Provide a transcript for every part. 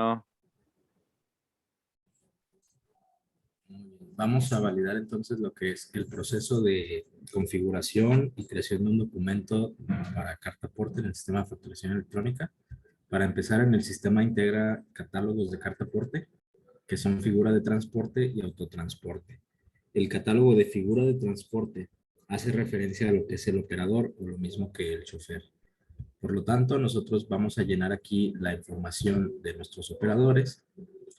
No. Vamos a validar entonces lo que es el proceso de configuración y creación de un documento para carta aporte en el sistema de facturación electrónica. Para empezar, en el sistema integra catálogos de carta aporte, que son figura de transporte y autotransporte. El catálogo de figura de transporte hace referencia a lo que es el operador o lo mismo que el chofer. Por lo tanto, nosotros vamos a llenar aquí la información de nuestros operadores,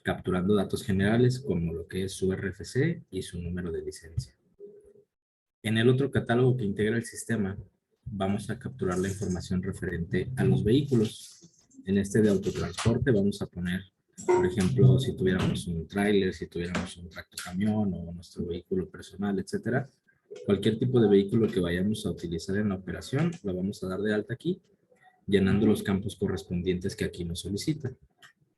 capturando datos generales como lo que es su RFC y su número de licencia. En el otro catálogo que integra el sistema, vamos a capturar la información referente a los vehículos. En este de autotransporte vamos a poner, por ejemplo, si tuviéramos un tráiler, si tuviéramos un tractocamión o nuestro vehículo personal, etcétera. Cualquier tipo de vehículo que vayamos a utilizar en la operación, lo vamos a dar de alta aquí, llenando los campos correspondientes que aquí nos solicita.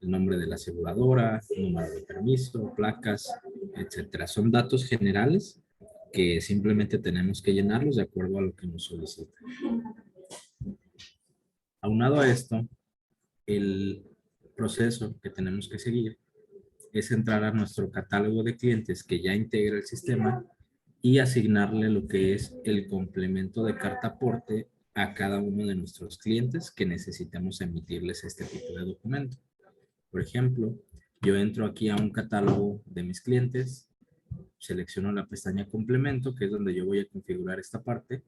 El nombre de la aseguradora, número de permiso, placas, etcétera. Son datos generales que simplemente tenemos que llenarlos de acuerdo a lo que nos solicita. Aunado a esto, el proceso que tenemos que seguir es entrar a nuestro catálogo de clientes que ya integra el sistema y asignarle lo que es el complemento de carta aporte a cada uno de nuestros clientes que necesitemos emitirles este tipo de documento. Por ejemplo, yo entro aquí a un catálogo de mis clientes, selecciono la pestaña complemento, que es donde yo voy a configurar esta parte,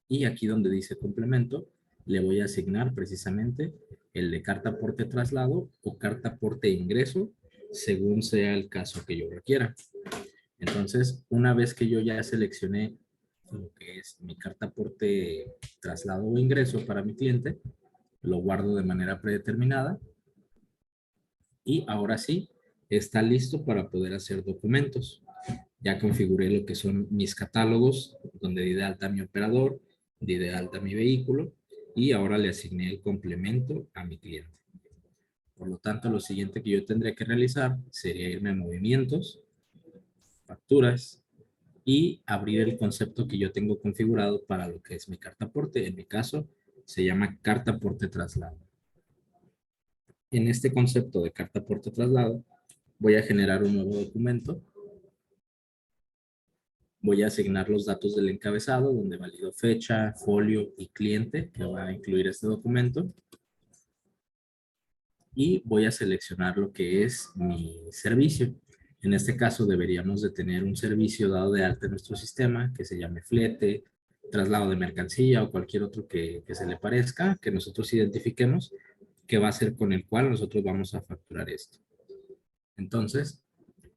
y aquí donde dice complemento, le voy a asignar precisamente el de carta aporte traslado o carta aporte ingreso, según sea el caso que yo requiera. Entonces, una vez que yo ya seleccioné lo que es mi carta aporte traslado o ingreso para mi cliente, lo guardo de manera predeterminada y ahora sí, está listo para poder hacer documentos. Ya configuré lo que son mis catálogos, donde di de alta mi operador, di de alta mi vehículo y ahora le asigné el complemento a mi cliente. Por lo tanto, lo siguiente que yo tendría que realizar sería irme a movimientos, facturas y abrir el concepto que yo tengo configurado para lo que es mi carta aporte. En mi caso, se llama carta aporte traslado. En este concepto de carta aporte traslado, voy a generar un nuevo documento. Voy a asignar los datos del encabezado, donde valido fecha, folio y cliente, que va a incluir este documento. Y voy a seleccionar lo que es mi servicio. En este caso deberíamos de tener un servicio dado de alta en nuestro sistema, que se llame flete, traslado de mercancía o cualquier otro que se le parezca, que nosotros identifiquemos, que va a ser con el cual nosotros vamos a facturar esto. Entonces,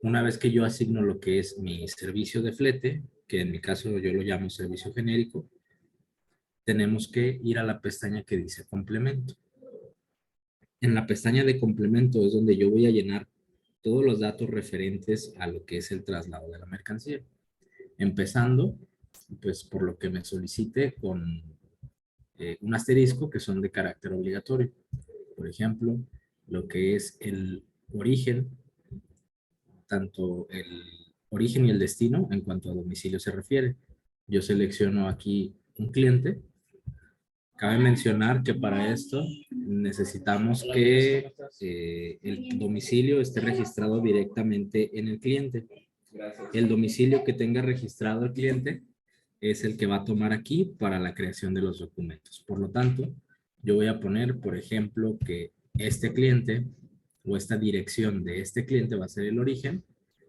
una vez que yo asigno lo que es mi servicio de flete, que en mi caso yo lo llamo servicio genérico, tenemos que ir a la pestaña que dice complemento. En la pestaña de complemento es donde yo voy a llenar todos los datos referentes a lo que es el traslado de la mercancía. Empezando, pues por lo que me solicite con un asterisco que son de carácter obligatorio. Por ejemplo, lo que es el origen, tanto el origen y el destino en cuanto a domicilio se refiere. Yo selecciono aquí un cliente. Cabe mencionar que para esto necesitamos que el domicilio esté registrado directamente en el cliente. El domicilio que tenga registrado el cliente es el que va a tomar aquí para la creación de los documentos. Por lo tanto, yo voy a poner, por ejemplo, que este cliente o esta dirección de este cliente va a ser el origen.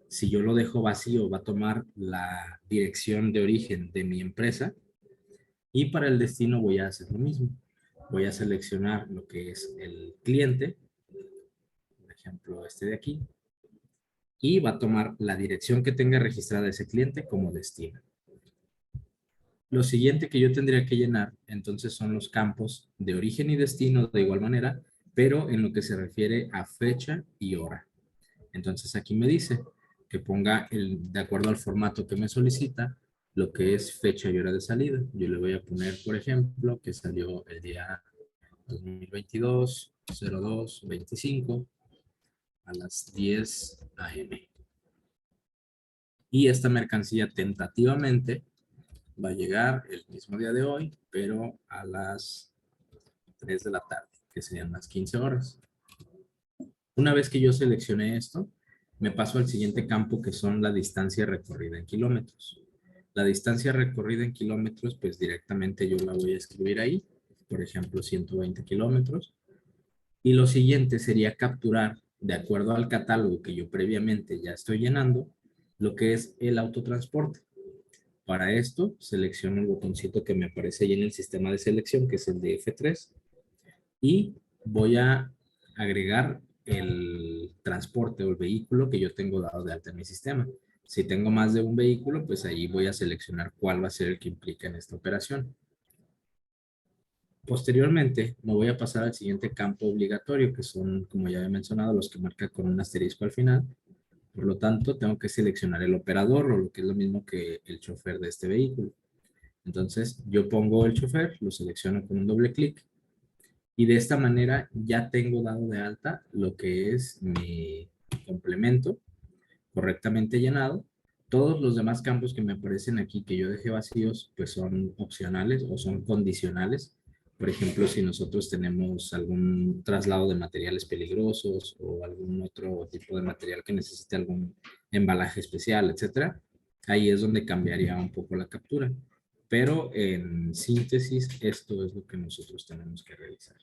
Si yo lo dejo vacío, va a tomar la dirección de origen de mi empresa. Y para el destino voy a hacer lo mismo. Voy a seleccionar lo que es el cliente, por ejemplo, este de aquí, y va a tomar la dirección que tenga registrada ese cliente como destino. Lo siguiente que yo tendría que llenar, entonces, son los campos de origen y destino de igual manera, pero en lo que se refiere a fecha y hora. Entonces, aquí me dice que ponga, de acuerdo al formato que me solicita, lo que es fecha y hora de salida. Yo le voy a poner, por ejemplo, que salió el día 2022-02-25 a las 10 a.m. Y esta mercancía tentativamente va a llegar el mismo día de hoy, pero a las 3 de la tarde, que serían las 15 horas. Una vez que yo seleccioné esto, me paso al siguiente campo que son la distancia recorrida en kilómetros. La distancia recorrida en kilómetros, pues directamente yo la voy a escribir ahí, por ejemplo, 120 kilómetros. Y lo siguiente sería capturar, de acuerdo al catálogo que yo previamente ya estoy llenando, lo que es el autotransporte. Para esto, selecciono el botoncito que me aparece ahí en el sistema de selección, que es el de F3, y voy a agregar el transporte o el vehículo que yo tengo dado de alta en mi sistema. Si tengo más de un vehículo, pues ahí voy a seleccionar cuál va a ser el que implica en esta operación. Posteriormente, me voy a pasar al siguiente campo obligatorio, que son, como ya he mencionado, los que marca con un asterisco al final. Por lo tanto, tengo que seleccionar el operador o lo que es lo mismo que el chofer de este vehículo. Entonces, yo pongo el chofer, lo selecciono con un doble clic y de esta manera ya tengo dado de alta lo que es mi complemento correctamente llenado. Todos los demás campos que me aparecen aquí que yo dejé vacíos, pues son opcionales o son condicionales. Por ejemplo, si nosotros tenemos algún traslado de materiales peligrosos o algún otro tipo de material que necesite algún embalaje especial, etcétera, ahí es donde cambiaría un poco la captura. Pero en síntesis, esto es lo que nosotros tenemos que realizar.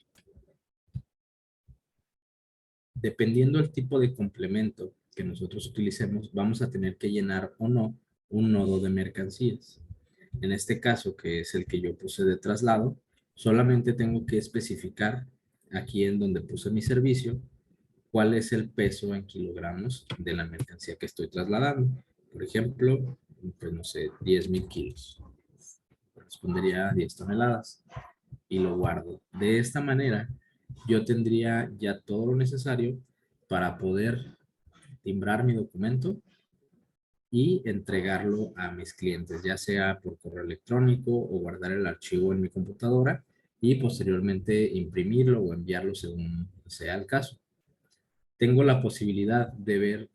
Dependiendo del tipo de complemento que nosotros utilicemos, vamos a tener que llenar o no un nodo de mercancías. En este caso, que es el que yo puse de traslado, solamente tengo que especificar aquí en donde puse mi servicio cuál es el peso en kilogramos de la mercancía que estoy trasladando. Por ejemplo, pues no sé, 10,000 kilos. Correspondería a 10 toneladas y lo guardo. De esta manera, yo tendría ya todo lo necesario para poder timbrar mi documento y entregarlo a mis clientes, ya sea por correo electrónico o guardar el archivo en mi computadora y posteriormente imprimirlo o enviarlo según sea el caso. Tengo la posibilidad de ver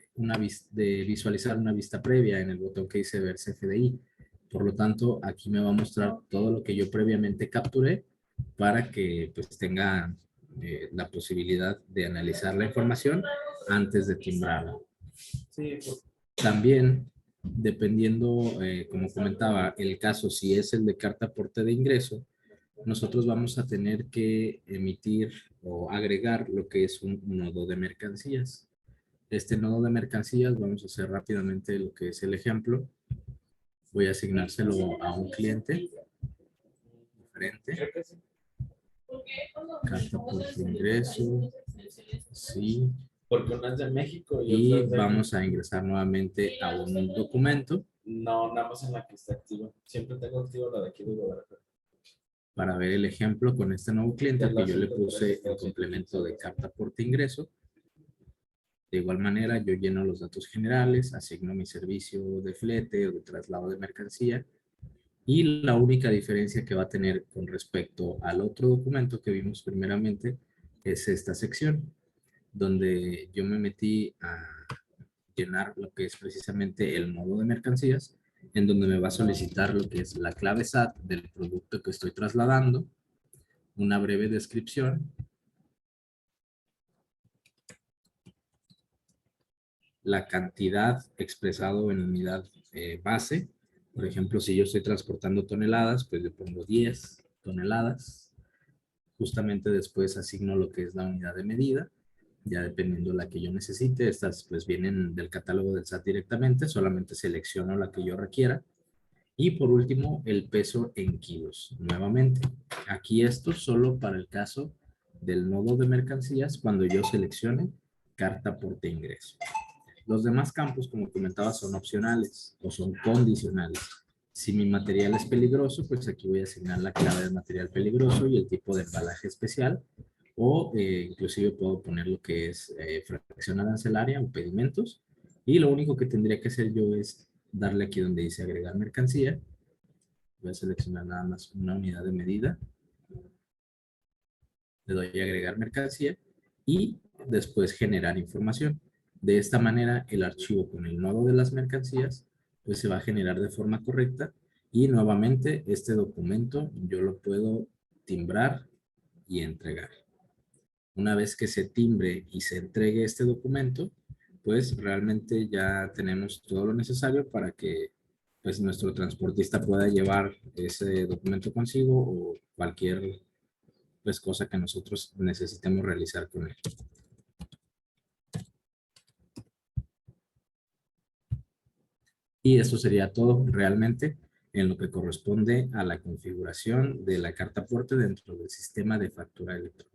de visualizar una vista previa en el botón que dice ver CFDI. Por lo tanto, aquí me va a mostrar todo lo que yo previamente capturé para que pues tenga la posibilidad de analizar la información antes de timbrarla. Sí. También, dependiendo, como comentaba, el caso, si es el de carta aporte de ingreso, nosotros vamos a tener que emitir o agregar lo que es un nodo de mercancías. Este nodo de mercancías, vamos a hacer rápidamente lo que es el ejemplo. Voy a asignárselo a un cliente diferente. Carta por ingreso. Sí. Porque una es de México y vamos a ingresar nuevamente a un documento. No, nada más en la que está activa. Siempre tengo activa la de aquí de Guadalajara. Para ver el ejemplo con este nuevo cliente que yo le puse el complemento de carta aporte ingreso. De igual manera, yo lleno los datos generales, asigno mi servicio de flete o de traslado de mercancía y la única diferencia que va a tener con respecto al otro documento que vimos primeramente es esta sección, donde yo me metí a llenar lo que es precisamente el nodo de mercancías, en donde me va a solicitar lo que es la clave SAT del producto que estoy trasladando, una breve descripción, la cantidad expresado en unidad base. Por ejemplo, si yo estoy transportando toneladas, pues le pongo 10 toneladas. Justamente después asigno lo que es la unidad de medida, ya dependiendo de la que yo necesite. Estas pues vienen del catálogo del SAT directamente, solamente selecciono la que yo requiera. Y por último, el peso en kilos. Nuevamente, aquí esto solo para el caso del nodo de mercancías cuando yo seleccione carta aporte ingreso. Los demás campos, como comentaba, son opcionales o son condicionales. Si mi material es peligroso, pues aquí voy a asignar la clave del material peligroso y el tipo de embalaje especial. O inclusive puedo poner lo que es fracción arancelaria o pedimentos. Y lo único que tendría que hacer yo es darle aquí donde dice agregar mercancía. Voy a seleccionar nada más una unidad de medida. Le doy a agregar mercancía y después generar información. De esta manera, el archivo con el nodo de las mercancías pues se va a generar de forma correcta y nuevamente este documento yo lo puedo timbrar y entregar. Una vez que se timbre y se entregue este documento, pues realmente ya tenemos todo lo necesario para que pues nuestro transportista pueda llevar ese documento consigo o cualquier pues cosa que nosotros necesitemos realizar con él. Y esto sería todo realmente en lo que corresponde a la configuración de la carta aporte dentro del sistema de factura electrónica.